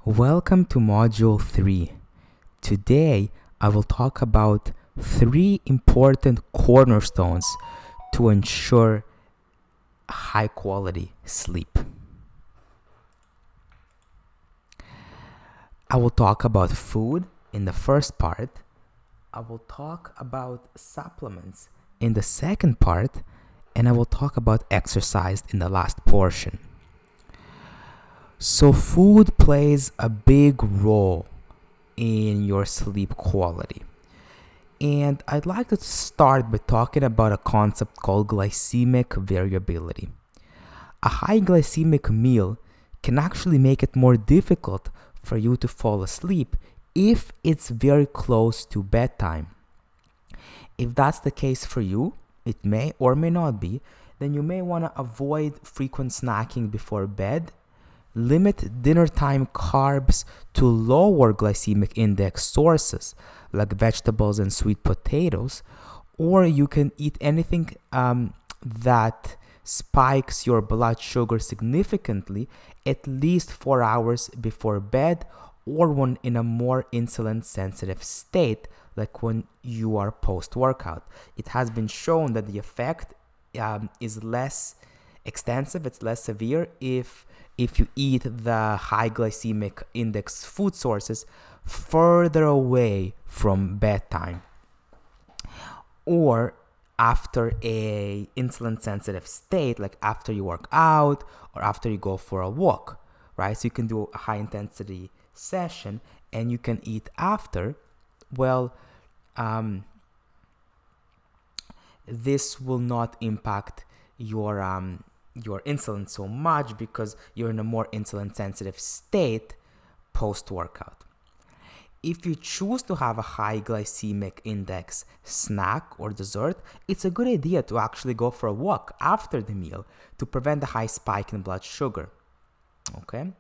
Welcome to Module 3. Today, I will talk about 3 important cornerstones to ensure high quality sleep. I will talk about food in the first part. I will talk about supplements in the second part, and I will talk about exercise in the last portion. So food plays a big role in your sleep quality. And I'd like to start by talking about a concept called glycemic variability. A high glycemic meal can actually make it more difficult for you to fall asleep if it's very close to bedtime. If that's the case for you, it may or may not be, then you may want to avoid frequent snacking before bed. Limit dinner time carbs to lower glycemic index sources like vegetables and sweet potatoes, or you can eat anything that spikes your blood sugar significantly at least 4 hours before bed or when in a more insulin sensitive state, like when you are post-workout. It has been shown that the effect is less extensive, it's less severe if you eat the high glycemic index food sources further away from bedtime or after a insulin sensitive state, like after you work out or after you go for a walk, right? So you can do a high intensity session and you can eat after. Well, this will not impact your insulin so much because you're in a more insulin sensitive state post-workout. If you choose to have a high glycemic index snack or dessert, it's a good idea to actually go for a walk after the meal to prevent the high spike in blood sugar. Okay?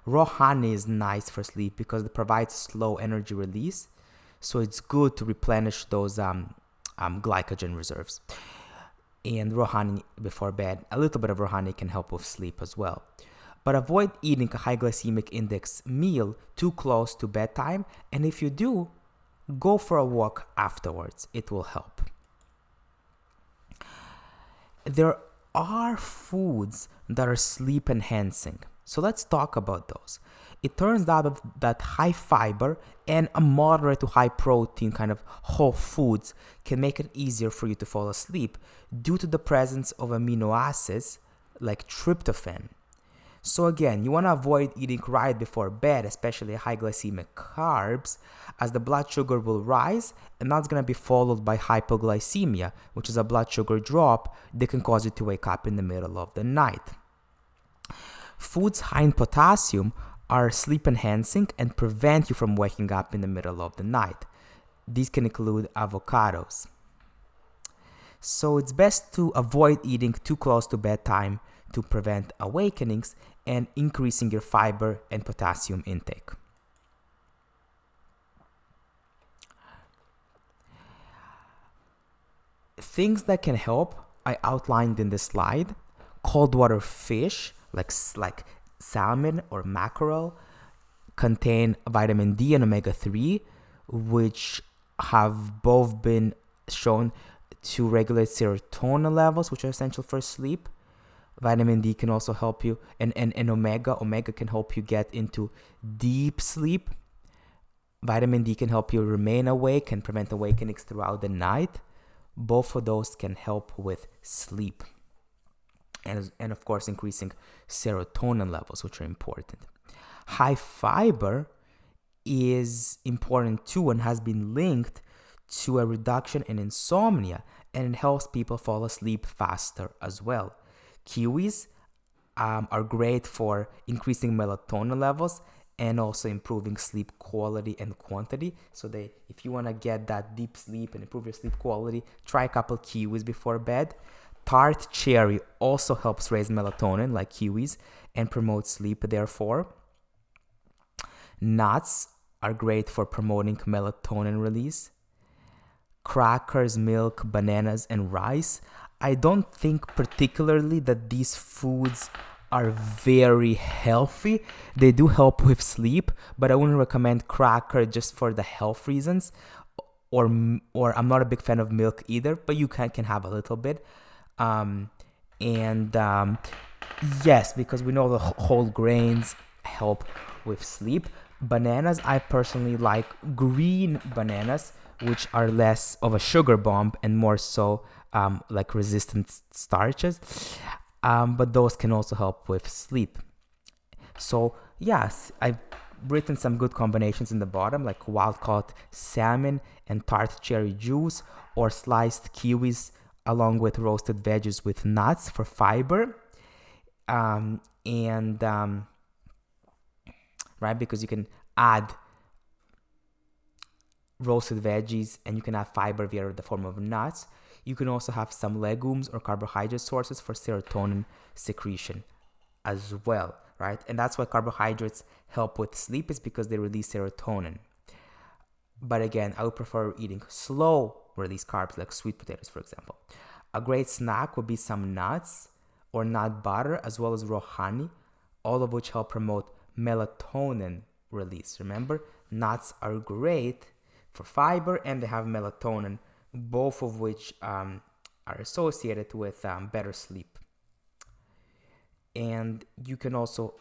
Raw honey is nice for sleep because it provides slow energy release, so it's good to replenish those glycogen reserves. And raw honey before bed, a little bit of raw honey can help with sleep as well. But avoid eating a high glycemic index meal too close to bedtime, and if you do, go for a walk afterwards. It will help. There are foods that are sleep enhancing, so let's talk about those. It turns out that high fiber and a moderate to high protein kind of whole foods can make it easier for you to fall asleep due to the presence of amino acids like tryptophan. So again, you want to avoid eating right before bed, especially high glycemic carbs, as the blood sugar will rise, and that's going to be followed by hypoglycemia, which is a blood sugar drop that can cause you to wake up in the middle of the night. Foods high in potassium are sleep enhancing and prevent you from waking up in the middle of the night. These can include avocados. So it's best to avoid eating too close to bedtime to prevent awakenings and increasing your fiber and potassium intake. Things that can help, I outlined in this slide. Cold water fish, like salmon or mackerel, contain vitamin D and omega-3, which have both been shown to regulate serotonin levels, which are essential for sleep. Vitamin D can also help you, and omega can help you get into deep sleep. Vitamin D can help you remain awake and prevent awakenings throughout the night. Both of those can help with sleep. And of course, increasing serotonin levels, which are important. High fiber is important too and has been linked to a reduction in insomnia, and it helps people fall asleep faster as well. Kiwis are great for increasing melatonin levels and also improving sleep quality and quantity. So if you want to get that deep sleep and improve your sleep quality, try a couple kiwis before bed. Tart cherry also helps raise melatonin like kiwis and promote sleep therefore. Nuts are great for promoting melatonin release. Crackers, milk, bananas, and rice. I don't think particularly that these foods are very healthy. They do help with sleep, but I wouldn't recommend cracker just for the health reasons. Or I'm not a big fan of milk either, but you can have a little bit. Yes, because we know the whole grains help with sleep. Bananas, I personally like green bananas, which are less of a sugar bomb and more so like resistant starches. But those can also help with sleep. So yes, I've written some good combinations in the bottom, like wild-caught salmon and tart cherry juice, or sliced kiwis along with roasted veggies with nuts for fiber. Right, because you can add roasted veggies and you can have fiber via the form of nuts. You can also have some legumes or carbohydrate sources for serotonin secretion as well, right? And that's why carbohydrates help with sleep, is because they release serotonin. But again, I would prefer eating slow release carbs like sweet potatoes, for example. A great snack would be some nuts or nut butter, as well as raw honey, all of which help promote melatonin release. Remember, nuts are great for fiber and they have melatonin, both of which are associated with better sleep. And you can also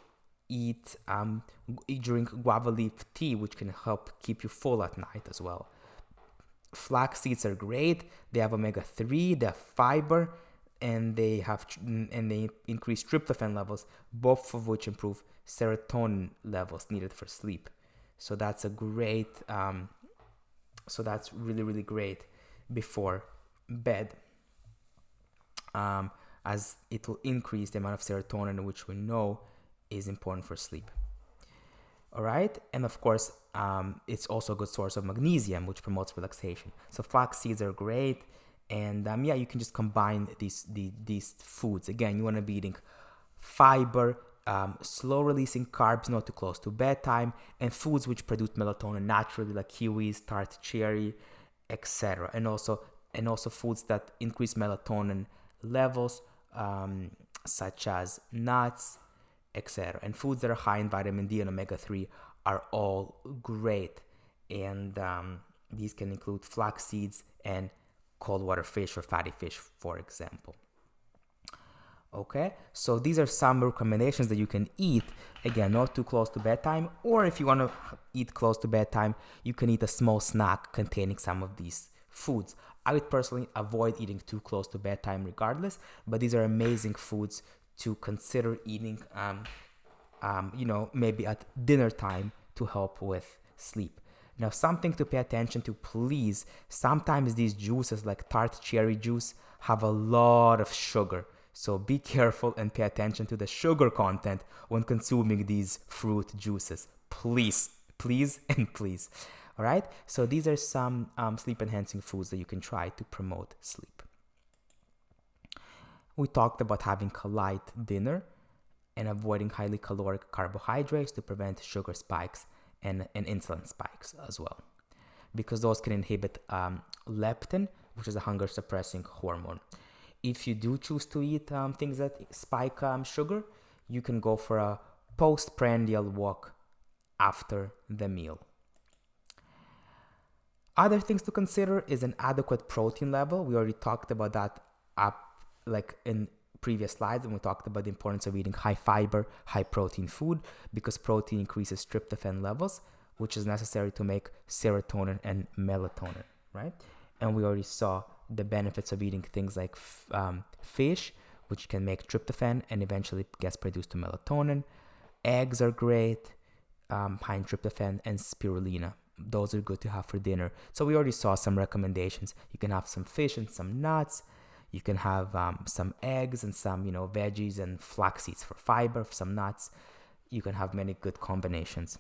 drink guava leaf tea, which can help keep you full at night as well. Flax seeds are great. They have omega-3, they have fiber, and they increase tryptophan levels, both of which improve serotonin levels needed for sleep. So that's a great. So that's really, really great before bed, as it will increase the amount of serotonin, which we know is important for sleep. All right, and of course, it's also a good source of magnesium, which promotes relaxation. So flax seeds are great, and you can just combine these foods. Again, you want to be eating fiber, slow releasing carbs, not too close to bedtime, and foods which produce melatonin naturally, like kiwis, tart cherry, etc. And also foods that increase melatonin levels, such as nuts, etc. And foods that are high in vitamin D and omega-3 are all great. And these can include flax seeds and cold water fish or fatty fish, for example. Okay, so these are some recommendations that you can eat. Again, not too close to bedtime, or if you want to eat close to bedtime, you can eat a small snack containing some of these foods. I would personally avoid eating too close to bedtime regardless, but these are amazing foods to consider eating, maybe at dinner time to help with sleep. Now, something to pay attention to, please. Sometimes these juices, like tart cherry juice, have a lot of sugar. So be careful and pay attention to the sugar content when consuming these fruit juices. Please, and please. All right? So these are some sleep-enhancing foods that you can try to promote sleep. We talked about having a light dinner and avoiding highly caloric carbohydrates to prevent sugar spikes and insulin spikes as well, because those can inhibit leptin, which is a hunger-suppressing hormone. If you do choose to eat things that spike sugar, you can go for a postprandial walk after the meal. Other things to consider is an adequate protein level. We already talked about that in previous slides, and we talked about the importance of eating high fiber, high protein food, because protein increases tryptophan levels, which is necessary to make serotonin and melatonin, right? And we already saw the benefits of eating things like fish, which can make tryptophan and eventually gets produced to melatonin. Eggs are great, high in tryptophan, and spirulina. Those are good to have for dinner. So we already saw some recommendations. You can have some fish and some nuts. You can have some eggs and some, veggies and flax seeds for fiber, some nuts. You can have many good combinations.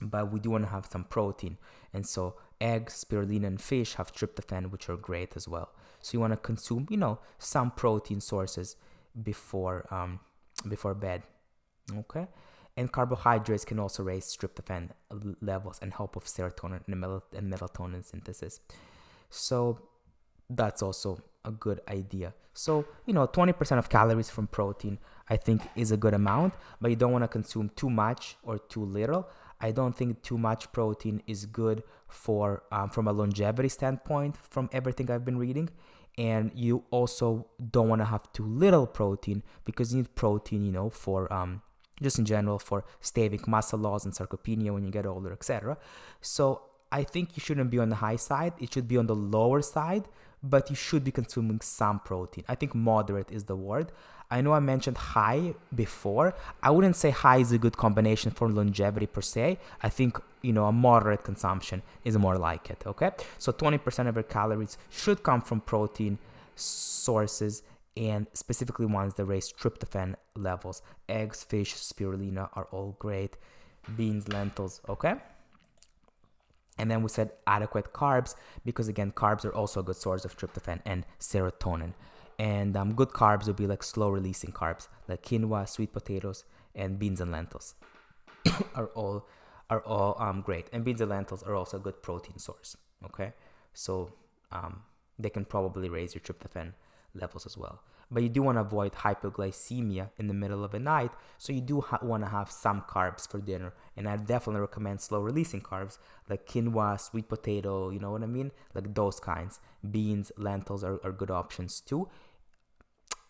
But we do want to have some protein. And so eggs, spirulina, and fish have tryptophan, which are great as well. So you want to consume, some protein sources before bed. Okay? And carbohydrates can also raise tryptophan levels and help with serotonin and melatonin synthesis. So that's also a good idea. So, 20% of calories from protein. I think is a good amount, but you don't want to consume too much or too little. I don't think too much protein is good for from a longevity standpoint from everything I've been reading. And you also don't want to have too little protein because you need protein, you know, for just in general for staving muscle loss and sarcopenia when you get older, etc. So I think you shouldn't be on the high side. It should be on the lower side, but you should be consuming some protein. I think moderate is the word. I know I mentioned high before. I wouldn't say high is a good combination for longevity per se. I think, you know, a moderate consumption is more like it, okay? So 20% of your calories should come from protein sources, and specifically ones that raise tryptophan levels. Eggs, fish, spirulina are all great. Beans, lentils, okay? And then we said adequate carbs because, again, carbs are also a good source of tryptophan and serotonin. And good carbs would be like slow-releasing carbs, like quinoa, sweet potatoes, and beans and lentils are all great. And beans and lentils are also a good protein source, okay? So they can probably raise your tryptophan levels as well. But you do want to avoid hypoglycemia in the middle of the night, so you do want to have some carbs for dinner. And I definitely recommend slow-releasing carbs like quinoa, sweet potato, you know what I mean? Like those kinds. Beans, lentils are good options too.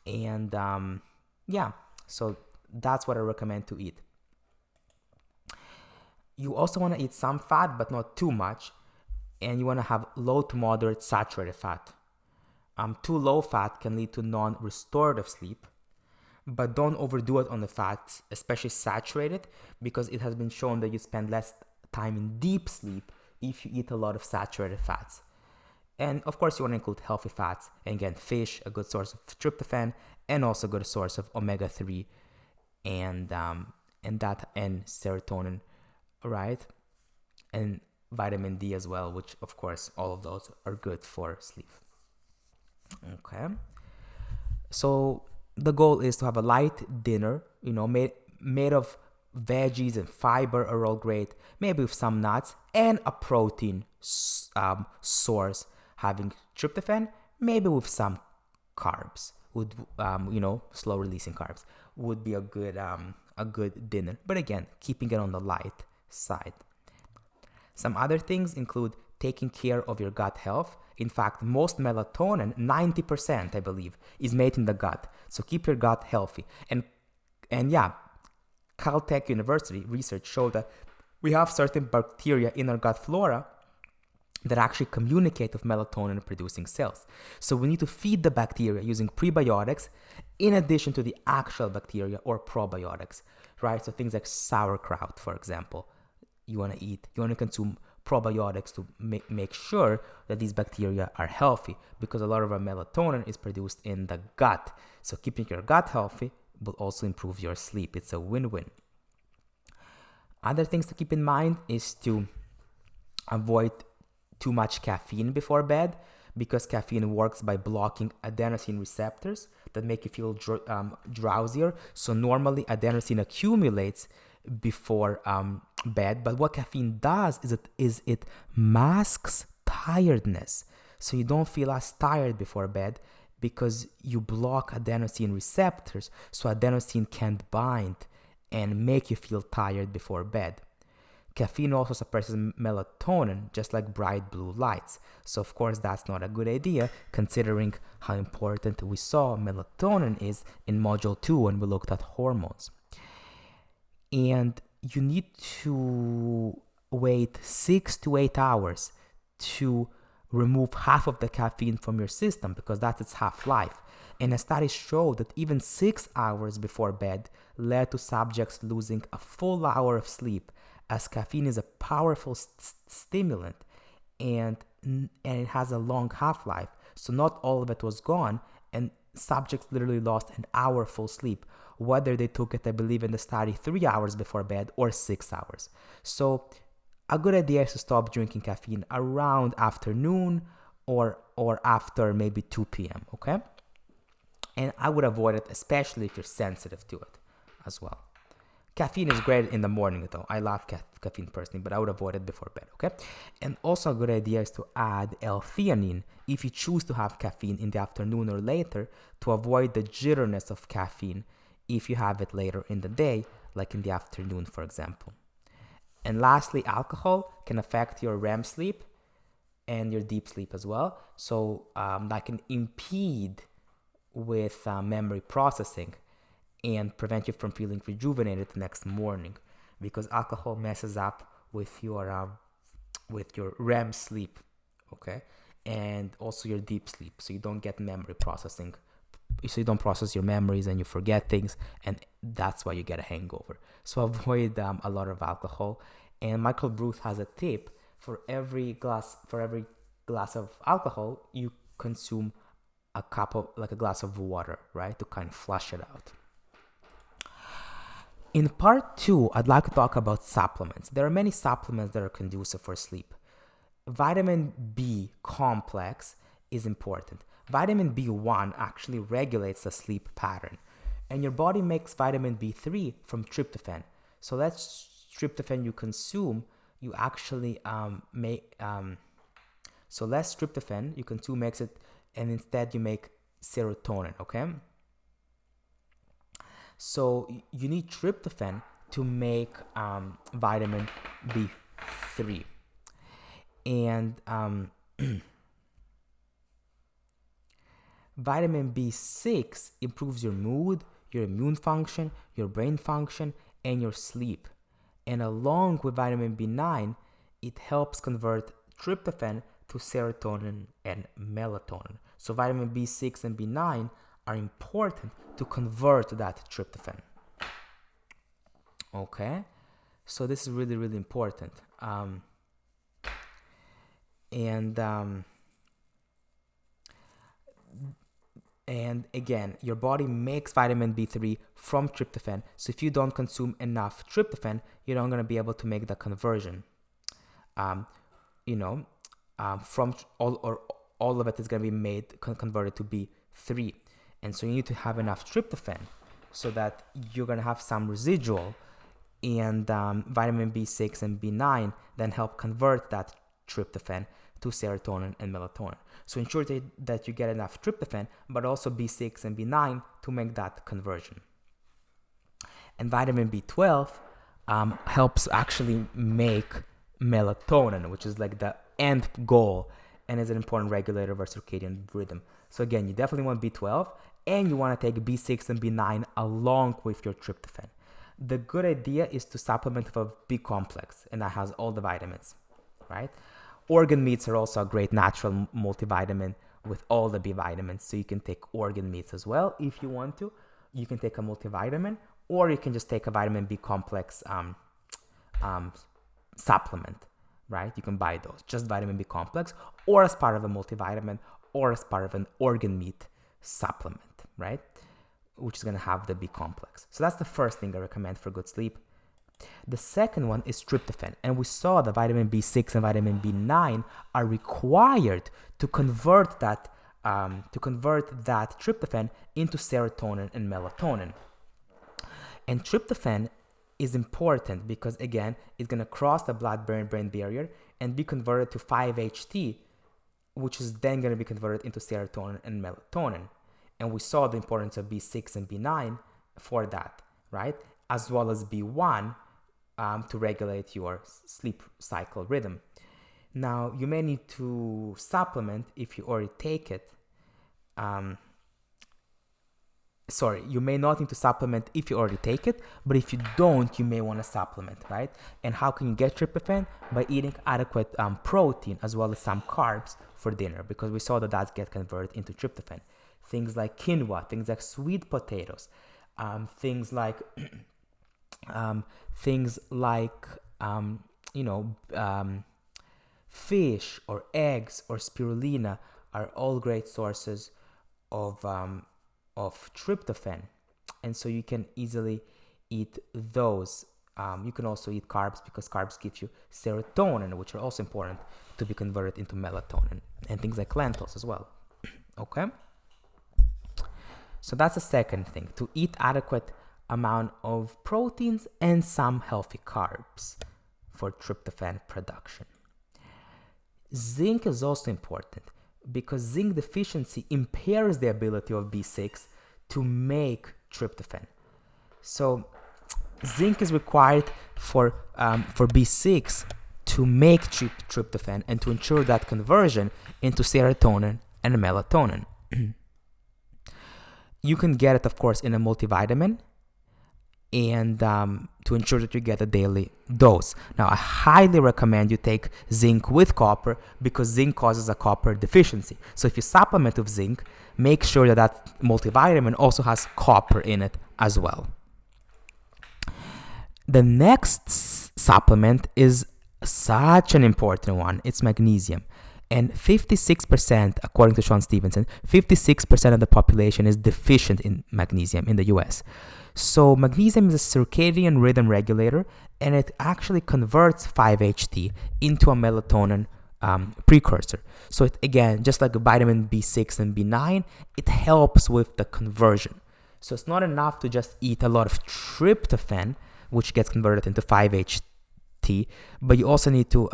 And yeah, so that's what I recommend to eat. You also want to eat some fat, but not too much. And you want to have low to moderate saturated fat. Too low fat can lead to non-restorative sleep, but don't overdo it on the fats, especially saturated, because it has been shown that you spend less time in deep sleep if you eat a lot of saturated fats. And of course, you want to include healthy fats. And again, fish, a good source of tryptophan, and also a good source of omega-3 and serotonin, right? And vitamin D as well, which of course, all of those are good for sleep. Okay, so the goal is to have a light dinner, you know, made of veggies and fiber are all great, maybe with some nuts and a protein source having tryptophan, maybe with some carbs, would you know, slow releasing carbs would be a good dinner. But again, keeping it on the light side. Some other things include taking care of your gut health. In fact, most melatonin, 90%, I believe, is made in the gut. So keep your gut healthy. And yeah, Caltech University research showed that we have certain bacteria in our gut flora that actually communicate with melatonin producing cells. So we need to feed the bacteria using prebiotics in addition to the actual bacteria or probiotics, right? So things like sauerkraut, for example, you want to consume probiotics to make sure that these bacteria are healthy, because a lot of our melatonin is produced in the gut. So keeping your gut healthy will also improve your sleep. It's a win-win. Other things to keep in mind is to avoid too much caffeine before bed, because caffeine works by blocking adenosine receptors that make you feel drowsier. So normally adenosine accumulates before bed, but what caffeine does is it masks tiredness, so you don't feel as tired before bed because you block adenosine receptors, so adenosine can't bind and make you feel tired before bed. Caffeine also suppresses melatonin, just like bright blue lights. So of course that's not a good idea, considering how important we saw melatonin is in module 2 when we looked at hormones. And you need to wait 6 to 8 hours to remove half of the caffeine from your system, because that's its half-life. And a study showed that even 6 hours before bed led to subjects losing a full hour of sleep, as caffeine is a powerful stimulant and it has a long half-life. So not all of it was gone, and subjects literally lost an hour full sleep, whether they took it, I believe in the study, 3 hours before bed or 6 hours. So a good idea is to stop drinking caffeine around afternoon or after maybe 2 p.m., okay? And I would avoid it, especially if you're sensitive to it as well. Caffeine is great in the morning though. I love caffeine personally, but I would avoid it before bed, okay? And also a good idea is to add L-theanine if you choose to have caffeine in the afternoon or later, to avoid the jitteriness of caffeine if you have it later in the day, like in the afternoon, for example. And lastly, alcohol can affect your REM sleep and your deep sleep as well. So that can impede with memory processing and prevent you from feeling rejuvenated the next morning, because alcohol messes up with your REM sleep, okay, and also your deep sleep, so you don't get memory processing, so you don't process your memories and you forget things, and that's why you get a hangover. So avoid a lot of alcohol. And Michael Bruce has a tip: for every glass of alcohol, you consume a glass of water, right, to kind of flush it out. In part 2, I'd like to talk about supplements. There are many supplements that are conducive for sleep. Vitamin B complex is important. Vitamin B1 actually regulates the sleep pattern. And your body makes vitamin B3 from tryptophan. So that's tryptophan you consume, you actually so less tryptophan you consume makes it, and instead you make serotonin, okay? So you need tryptophan to make vitamin B3. And vitamin B6 improves your mood, your immune function, your brain function, and your sleep. And along with vitamin B9, it helps convert tryptophan to serotonin and melatonin. So vitamin B6 and B9 are important to convert that tryptophan. Okay, so this is really, really important. And again, your body makes vitamin B3 from tryptophan. So if you don't consume enough tryptophan, you're not going to be able to make the conversion. From all of it is going to be made converted to B3. And so you need to have enough tryptophan so that you're going to have some residual, and vitamin B6 and B9 then help convert that tryptophan to serotonin and melatonin. So ensure that you get enough tryptophan, but also B6 and B9 to make that conversion. And vitamin B12 helps actually make melatonin, which is like the end goal, and is an important regulator of our circadian rhythm. So again, you definitely want B12, and you want to take B6 and B9 along with your tryptophan. The good idea is to supplement with a B complex, and that has all the vitamins, right? Organ meats are also a great natural multivitamin with all the B vitamins, so you can take organ meats as well if you want to. You can take a multivitamin, or you can just take a vitamin B complex supplement, right? You can buy those, just vitamin B complex, or as part of a multivitamin, or as part of an organ meat supplement, right? Which is going to have the B complex. So that's the first thing I recommend for good sleep. The second one is tryptophan, and we saw that vitamin B6 and vitamin B9 are required to convert that tryptophan into serotonin and melatonin. And tryptophan is important because, again, it's going to cross the blood-brain barrier and be converted to 5-HT, which is then going to be converted into serotonin and melatonin. And we saw the importance of B6 and B9 for that, right? As well as B1 to regulate your sleep cycle rhythm. Now, you may need to supplement if you already take it. You may not need to supplement if you already take it, but if you don't, you may want to supplement, right? And how can you get tryptophan? By eating adequate protein as well as some carbs for dinner, because we saw that get converted into tryptophan. Things like quinoa, things like sweet potatoes, things like fish or eggs or spirulina are all great sources of tryptophan, and so you can easily eat those. You can also eat carbs because carbs give you serotonin, which are also important to be converted into melatonin, and things like lentils as well. Okay? So that's the second thing, to eat adequate amount of proteins and some healthy carbs for tryptophan production. Zinc is also important because zinc deficiency impairs the ability of B6 to make tryptophan. So zinc is required for B6 to make tryptophan and to ensure that conversion into serotonin and melatonin. You can get it, of course, in a multivitamin, and to ensure that you get a daily dose. Now, I highly recommend you take zinc with copper because zinc causes a copper deficiency. So if you supplement with zinc, make sure that that multivitamin also has copper in it as well. The next supplement is such an important one. It's magnesium. And 56%, according to Sean Stevenson, 56% of the population is deficient in magnesium in the US. So magnesium is a circadian rhythm regulator, and it actually converts 5-HT into a melatonin precursor. So it, again, just like vitamin B6 and B9, it helps with the conversion. So it's not enough to just eat a lot of tryptophan, which gets converted into 5-HT, but you also need to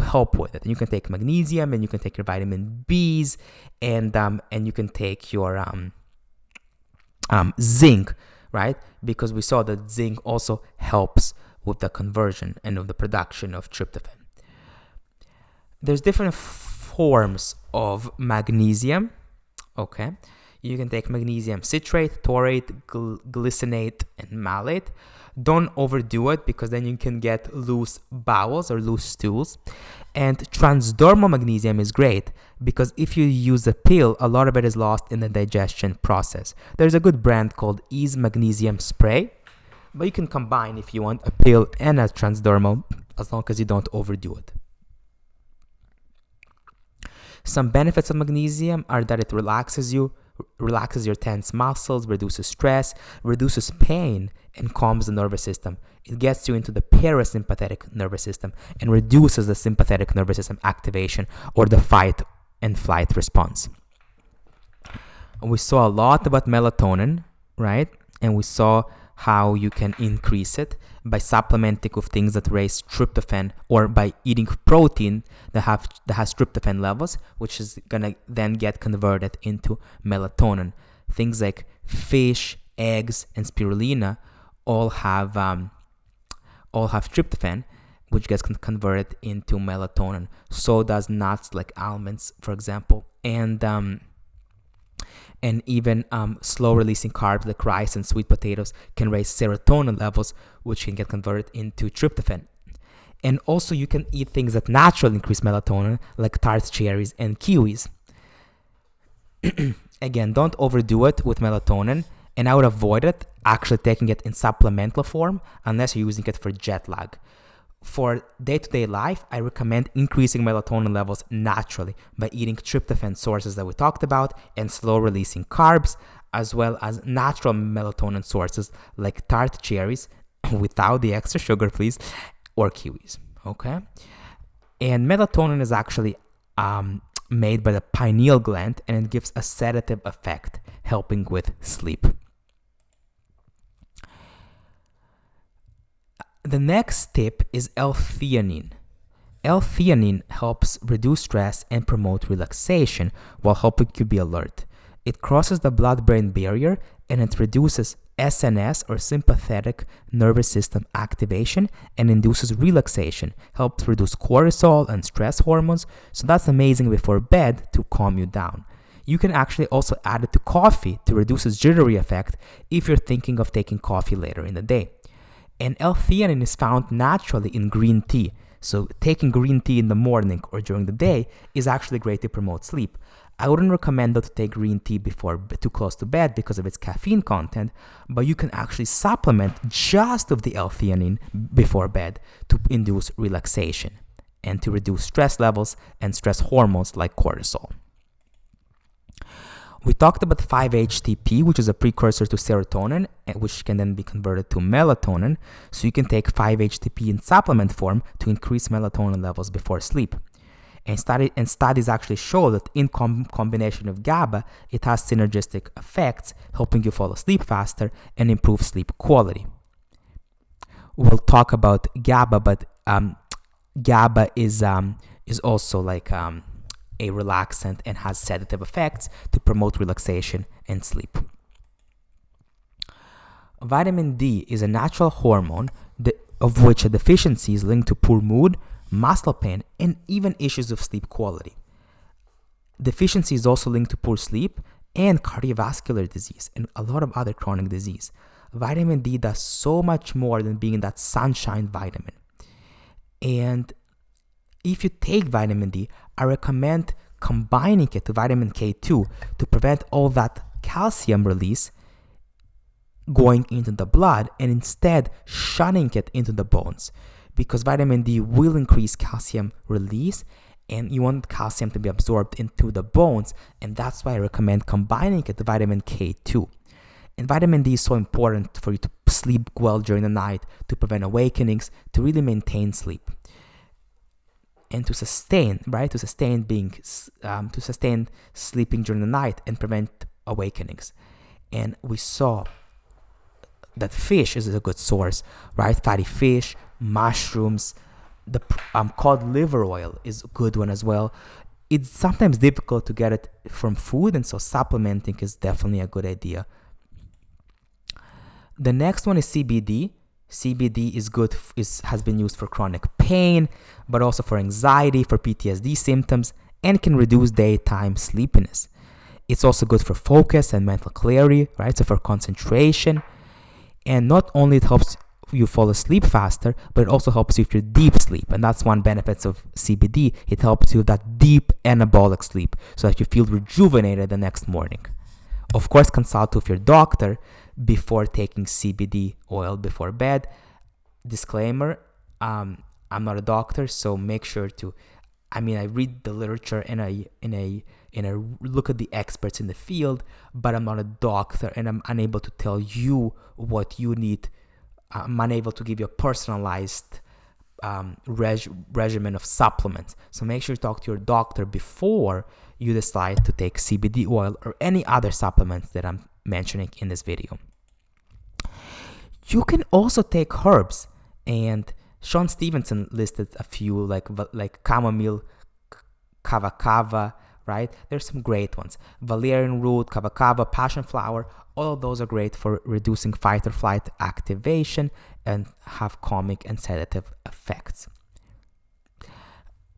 help with it. And you can take magnesium, and you can take your vitamin Bs, and you can take your zinc, right? Because we saw that zinc also helps with the conversion and with the production of tryptophan. There's different forms of magnesium, okay? You can take magnesium citrate, taurate, glycinate, and malate. Don't overdo it because then you can get loose bowels or loose stools. And transdermal magnesium is great because if you use a pill, a lot of it is lost in the digestion process. There's a good brand called Ease Magnesium Spray, but you can combine if you want a pill and a transdermal as long as you don't overdo it. Some benefits of magnesium are that it relaxes your tense muscles, reduces stress, reduces pain, and calms the nervous system. It gets you into the parasympathetic nervous system and reduces the sympathetic nervous system activation or the fight and flight response. We saw a lot about melatonin, right? And we saw how you can increase it by supplementing with things that raise tryptophan, or by eating protein that has tryptophan levels, which is gonna then get converted into melatonin. Things like fish, eggs, and spirulina all have tryptophan, which gets converted into melatonin. So does nuts like almonds, for example, and even slow-releasing carbs like rice and sweet potatoes can raise serotonin levels, which can get converted into tryptophan. And also you can eat things that naturally increase melatonin, like tart cherries and kiwis. Again, don't overdo it with melatonin, and I would avoid it actually taking it in supplemental form unless you're using it for jet lag. For day-to-day life, I recommend increasing melatonin levels naturally by eating tryptophan sources that we talked about and slow-releasing carbs, as well as natural melatonin sources like tart cherries, without the extra sugar, please, or kiwis, okay? And melatonin is actually made by the pineal gland, and it gives a sedative effect, helping with sleep. The next tip is L-theanine. L-theanine helps reduce stress and promote relaxation while helping you be alert. It crosses the blood-brain barrier, and it reduces SNS, or sympathetic nervous system activation, and induces relaxation, helps reduce cortisol and stress hormones. So that's amazing before bed to calm you down. You can actually also add it to coffee to reduce its jittery effect if you're thinking of taking coffee later in the day. And L-theanine is found naturally in green tea. So taking green tea in the morning or during the day is actually great to promote sleep. I wouldn't recommend to take green tea before too close to bed because of its caffeine content, but you can actually supplement just of the L-theanine before bed to induce relaxation and to reduce stress levels and stress hormones like cortisol. We talked about 5-HTP, which is a precursor to serotonin, which can then be converted to melatonin. So you can take 5-HTP in supplement form to increase melatonin levels before sleep. And studies actually show that in combination with GABA, it has synergistic effects, helping you fall asleep faster and improve sleep quality. We'll talk about GABA, but GABA is also like a relaxant and has sedative effects to promote relaxation and sleep. Vitamin D is a natural hormone of which a deficiency is linked to poor mood, muscle pain, and even issues of sleep quality. Deficiency is also linked to poor sleep and cardiovascular disease and a lot of other chronic disease. Vitamin D does so much more than being that sunshine vitamin. And if you take vitamin D, I recommend combining it to vitamin K2 to prevent all that calcium release going into the blood and instead shunning it into the bones, because vitamin D will increase calcium release and you want calcium to be absorbed into the bones, and that's why I recommend combining it to vitamin K2. And vitamin D is so important for you to sleep well during the night, to prevent awakenings, to really maintain sleep, and to sustain sleeping during the night and prevent awakenings. And we saw that fish is a good source, right? Fatty fish, mushrooms, the cod liver oil is a good one as well. It's sometimes difficult to get it from food, and so supplementing is definitely a good idea. The next one is CBD. CBD is good, has been used for chronic pain, but also for anxiety, for PTSD symptoms, and can reduce daytime sleepiness. It's also good for focus and mental clarity, right? So for concentration. And not only it helps you fall asleep faster, but it also helps you with your deep sleep. And that's one benefit of CBD. It helps you with that deep anabolic sleep so that you feel rejuvenated the next morning. Of course, consult with your doctor before taking CBD oil before bed. Disclaimer, I'm not a doctor, so make sure to, I read the literature and I look at the experts in the field, but I'm not a doctor and I'm unable to tell you what you need. I'm unable to give you a personalized regimen of supplements. So make sure you talk to your doctor before you decide to take CBD oil or any other supplements that I'm mentioning in this video. You can also take herbs, and Sean Stevenson listed a few like chamomile, kava, right? There's some great ones. Valerian root, kava, passion flower, all of those are great for reducing fight or flight activation and have calming and sedative effects.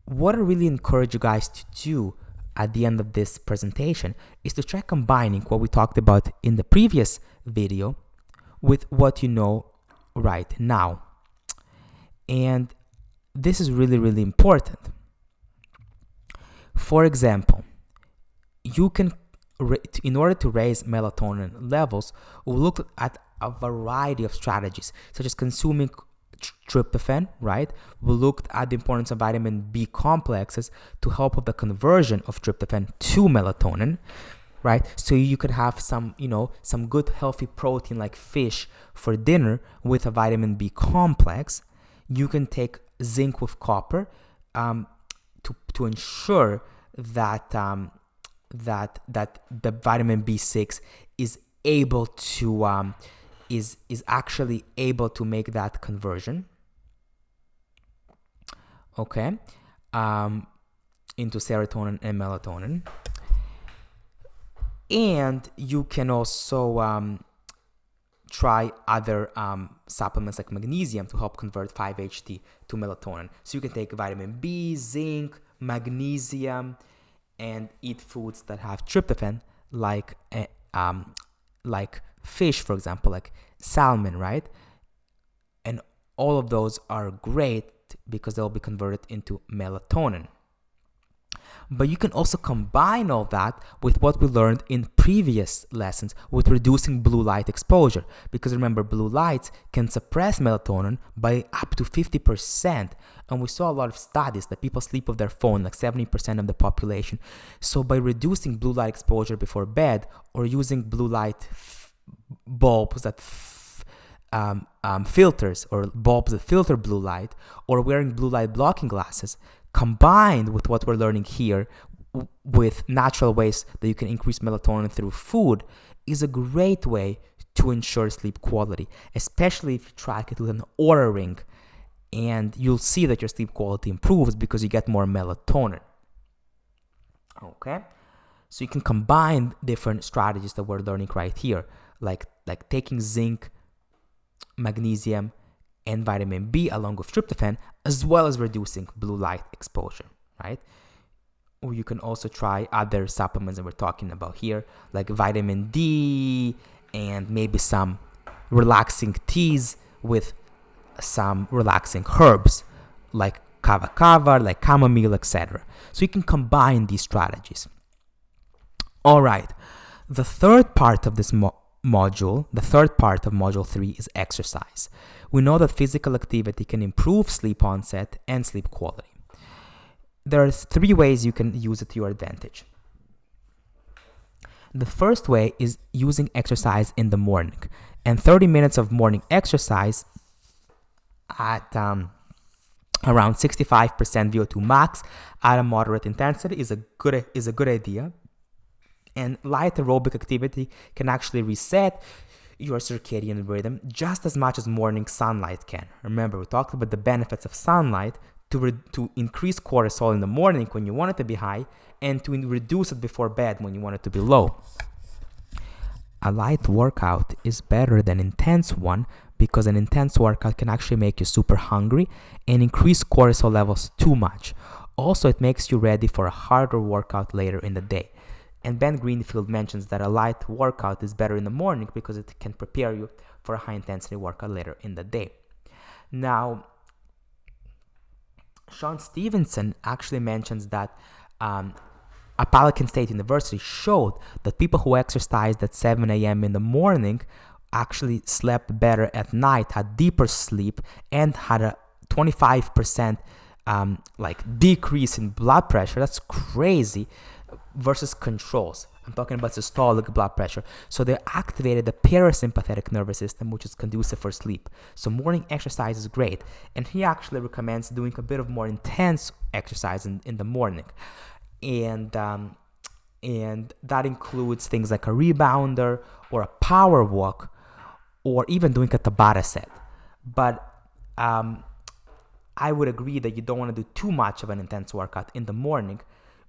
What I really encourage you guys to do at the end of this presentation is to try combining what we talked about in the previous video with what you know right now. And this is really, really important. For example, you can, in order to raise melatonin levels, we looked at a variety of strategies, such as consuming tryptophan, right? We looked at the importance of vitamin B complexes to help with the conversion of tryptophan to melatonin, right? So you could have some good healthy protein like fish for dinner with a vitamin B complex. You can take zinc with copper to ensure that that the vitamin B6 is able to is actually able to make that conversion, okay, into serotonin and melatonin. And you can also try other supplements like magnesium to help convert 5-HT to melatonin. So you can take vitamin B, zinc, magnesium, and eat foods that have tryptophan, like fish, for example, like salmon, right? And all of those are great because they'll be converted into melatonin. But you can also combine all that with what we learned in previous lessons with reducing blue light exposure. Because remember, blue lights can suppress melatonin by up to 50%. And we saw a lot of studies that people sleep with their phone, like 70% of the population. So by reducing blue light exposure before bed, or using blue light bulbs that filters, or bulbs that filter blue light, or wearing blue light blocking glasses, combined with what we're learning here with natural ways that you can increase melatonin through food, is a great way to ensure sleep quality, especially if you track it with an Oura ring, and you'll see that your sleep quality improves because you get more melatonin. Okay, so you can combine different strategies that we're learning right here, like taking zinc magnesium, and vitamin B along with tryptophan, as well as reducing blue light exposure, right? Or you can also try other supplements that we're talking about here, like vitamin D and maybe some relaxing teas with some relaxing herbs like kava, like chamomile, etc. So you can combine these strategies. All right, the third part of this module, the third part of module 3 is exercise. We know that physical activity can improve sleep onset and sleep quality. There are 3 ways you can use it to your advantage. The first way is using exercise in the morning, and 30 minutes of morning exercise at around 65% VO2 max at a moderate intensity is a good idea. And light aerobic activity can actually reset your circadian rhythm just as much as morning sunlight can. Remember, we talked about the benefits of sunlight to increase cortisol in the morning when you want it to be high, and to reduce it before bed when you want it to be low. A light workout is better than an intense one because an intense workout can actually make you super hungry and increase cortisol levels too much. Also, it makes you ready for a harder workout later in the day. And Ben Greenfield mentions that a light workout is better in the morning because it can prepare you for a high-intensity workout later in the day. Now, Sean Stevenson actually mentions that Appalachian State University showed that people who exercised at 7 a.m. in the morning actually slept better at night, had deeper sleep, and had a 25% decrease in blood pressure. That's crazy. Versus controls. I'm talking about systolic blood pressure. So they activated the parasympathetic nervous system, which is conducive for sleep. So morning exercise is great. And he actually recommends doing a bit of more intense exercise in the morning. And that includes things like a rebounder or a power walk, or even doing a Tabata set. But I would agree that you don't want to do too much of an intense workout in the morning,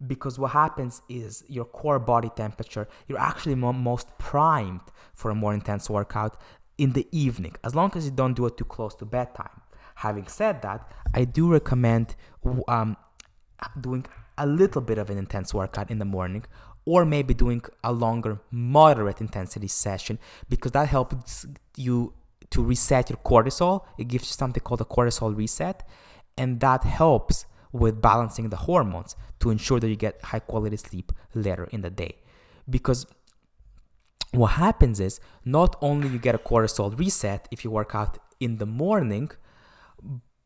because what happens is your core body temperature, you're actually most primed for a more intense workout in the evening, as long as you don't do it too close to bedtime. Having said that, I do recommend doing a little bit of an intense workout in the morning, or maybe doing a longer moderate intensity session, because that helps you to reset your cortisol. It gives you something called a cortisol reset, and that helps with balancing the hormones to ensure that you get high quality sleep later in the day. Because what happens is, not only you get a cortisol reset if you work out in the morning,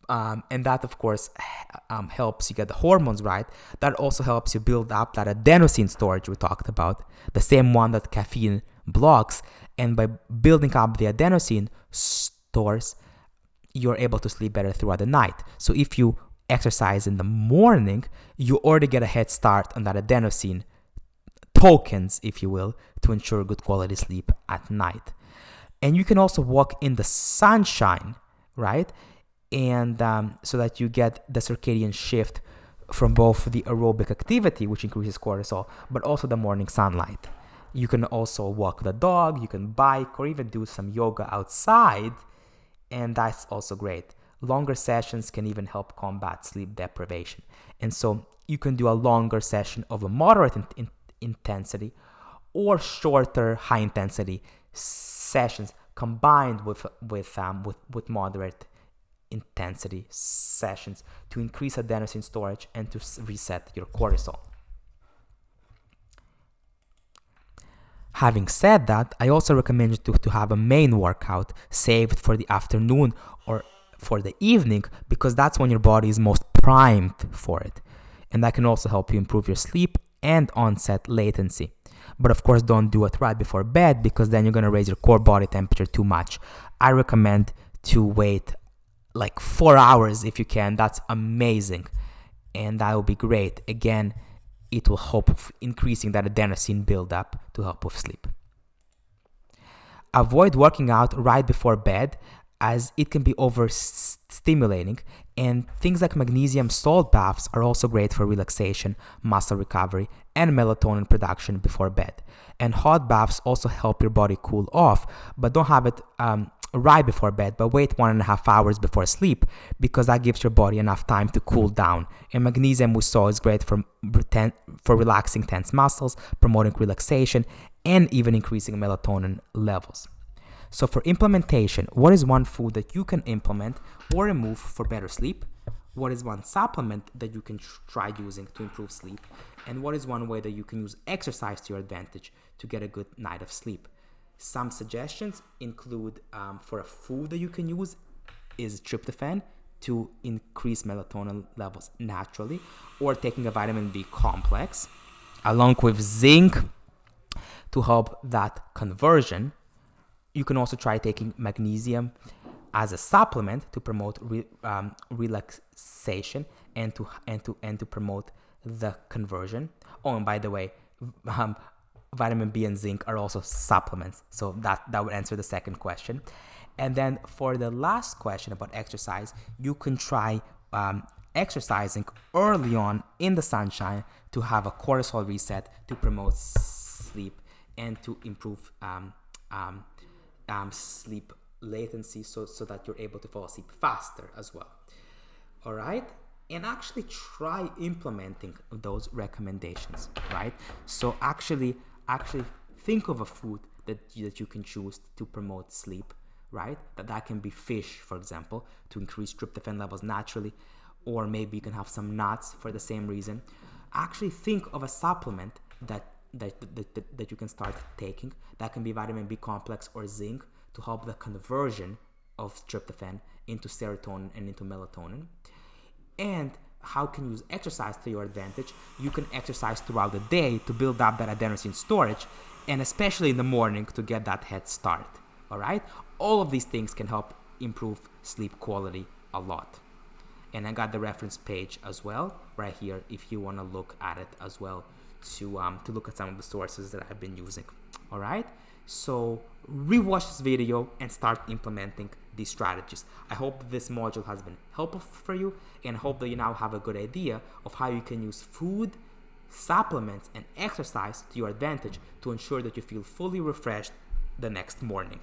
and that of course helps you get the hormones right, that also helps you build up that adenosine storage we talked about, the same one that caffeine blocks. And by building up the adenosine stores, you're able to sleep better throughout the night. So if you exercise in the morning, you already get a head start on that adenosine tokens, if you will, to ensure good quality sleep at night. And you can also walk in the sunshine, right? And so that you get the circadian shift from both the aerobic activity, which increases cortisol, but also the morning sunlight. You can also walk the dog, you can bike, or even do some yoga outside, and that's also great. Longer sessions can even help combat sleep deprivation. And so you can do a longer session of a moderate intensity, or shorter high intensity sessions combined with moderate intensity sessions to increase adenosine storage and to reset your cortisol. Having said that, I also recommend you to have a main workout saved for the afternoon or for the evening, because that's when your body is most primed for it. And that can also help you improve your sleep and onset latency. But of course, don't do it right before bed, because then you're going to raise your core body temperature too much. I recommend to wait like 4 hours if you can. That's amazing. And that will be great. Again, it will help increasing that adenosine buildup to help with sleep. Avoid working out right before bed, as it can be overstimulating, and things like magnesium salt baths are also great for relaxation, muscle recovery, and melatonin production before bed. And hot baths also help your body cool off, but don't have it right before bed, but wait 1.5 hours before sleep, because that gives your body enough time to cool down. And magnesium, we saw, is great for relaxing tense muscles, promoting relaxation, and even increasing melatonin levels. So for implementation, what is one food that you can implement or remove for better sleep? What is one supplement that you can try using to improve sleep? And what is one way that you can use exercise to your advantage to get a good night of sleep? Some suggestions include, for a food that you can use, is tryptophan to increase melatonin levels naturally, or taking a vitamin B complex along with zinc to help that conversion. You can also try taking magnesium as a supplement to promote relaxation and to promote the conversion. Oh, and by the way, vitamin B and zinc are also supplements, so that would answer the second question. And then for the last question about exercise, you can try exercising early on in the sunshine to have a cortisol reset to promote sleep and to improve sleep latency, so that you're able to fall asleep faster as well. All right, and actually try implementing those recommendations, right? So actually think of a food that you can choose to promote sleep, right? That can be fish, for example, to increase tryptophan levels naturally, or maybe you can have some nuts for the same reason. Actually think of a supplement that you can start taking. That can be vitamin B complex or zinc to help the conversion of tryptophan into serotonin and into melatonin. And how can you use exercise to your advantage? You can exercise throughout the day to build up that adenosine storage, and especially in the morning to get that head start. All right? All of these things can help improve sleep quality a lot. And I got the reference page as well right here if you want to look at it as well, to look at some of the sources that I've been using. All right? So rewatch this video and start implementing these strategies. I hope this module has been helpful for you, and hope that you now have a good idea of how you can use food, supplements, and exercise to your advantage to ensure that you feel fully refreshed the next morning.